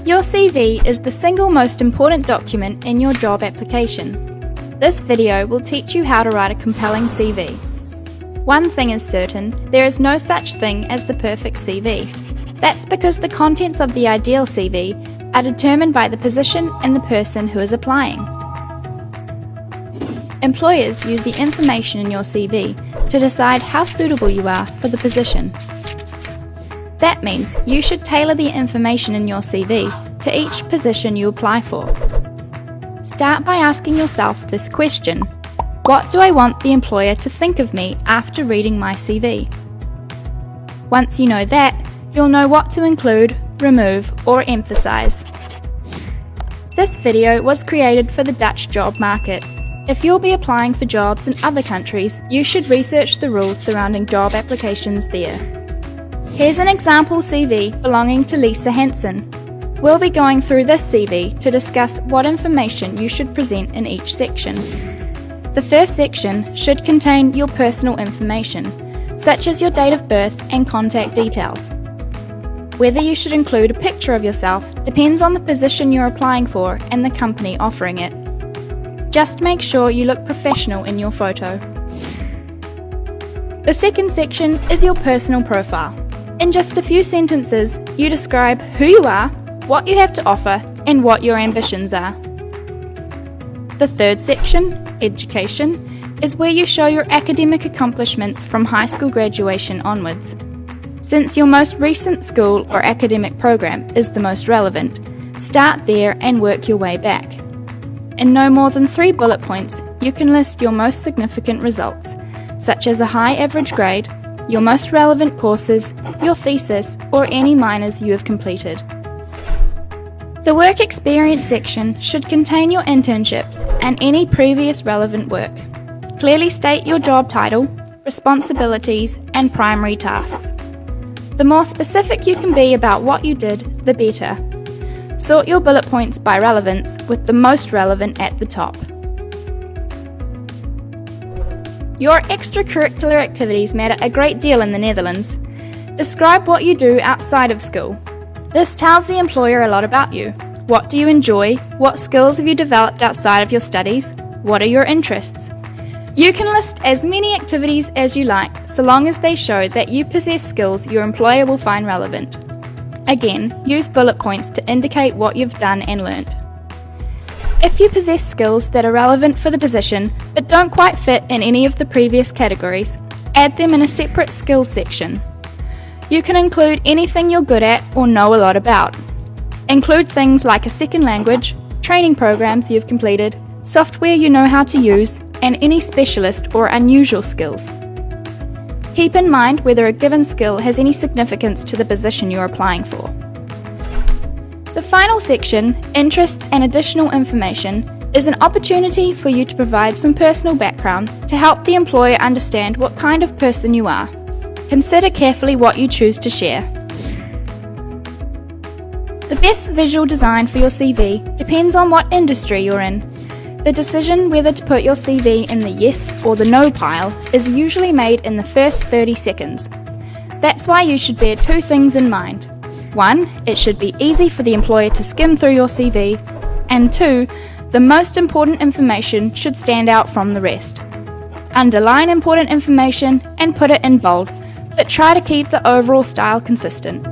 Your CV is the single most important document in your job application. This video will teach you how to write a compelling CV. One thing is certain, there is no such thing as the perfect CV. That's because the contents of the ideal CV are determined by the position and the person who is applying. Employers use the information in your CV to decide how suitable you are for the position. That means you should tailor the information in your CV to each position you apply for. Start by asking yourself this question: what do I want the employer to think of me after reading my CV? Once you know that, you'll know what to include, remove, or emphasize. This video was created for the Dutch job market. If you'll be applying for jobs in other countries, you should research the rules surrounding job applications there. Here's an example CV belonging to Lisa Hansen. We'll be going through this CV to discuss what information you should present in each section. The first section should contain your personal information, such as your date of birth and contact details. Whether you should include a picture of yourself depends on the position you're applying for and the company offering it. Just make sure you look professional in your photo. The second section is your personal profile. In just a few sentences, you describe who you are, what you have to offer, and what your ambitions are. The third section, education, is where you show your academic accomplishments from high school graduation onwards. Since your most recent school or academic program is the most relevant, start there and work your way back. In no more than 3 bullet points, you can list your most significant results, such as a high average grade, your most relevant courses, your thesis, or any minors you have completed. The work experience section should contain your internships and any previous relevant work. Clearly state your job title, responsibilities, and primary tasks. The more specific you can be about what you did, the better. Sort your bullet points by relevance, with the most relevant at the top. Your extracurricular activities matter a great deal in the Netherlands. Describe what you do outside of school. This tells the employer a lot about you. What do you enjoy? What skills have you developed outside of your studies? What are your interests? You can list as many activities as you like, so long as they show that you possess skills your employer will find relevant. Again, use bullet points to indicate what you've done and learnt. If you possess skills that are relevant for the position, but don't quite fit in any of the previous categories, add them in a separate skills section. You can include anything you're good at or know a lot about. Include things like a second language, training programs you've completed, software you know how to use, and any specialist or unusual skills. Keep in mind whether a given skill has any significance to the position you're applying for. The final section, interests and additional information, is an opportunity for you to provide some personal background to help the employer understand what kind of person you are. Consider carefully what you choose to share. The best visual design for your CV depends on what industry you're in. The decision whether to put your CV in the yes or the no pile is usually made in the first 30 seconds. That's why you should bear 2 things in mind. 1, it should be easy for the employer to skim through your CV, and 2, the most important information should stand out from the rest. Underline important information and put it in bold, but try to keep the overall style consistent.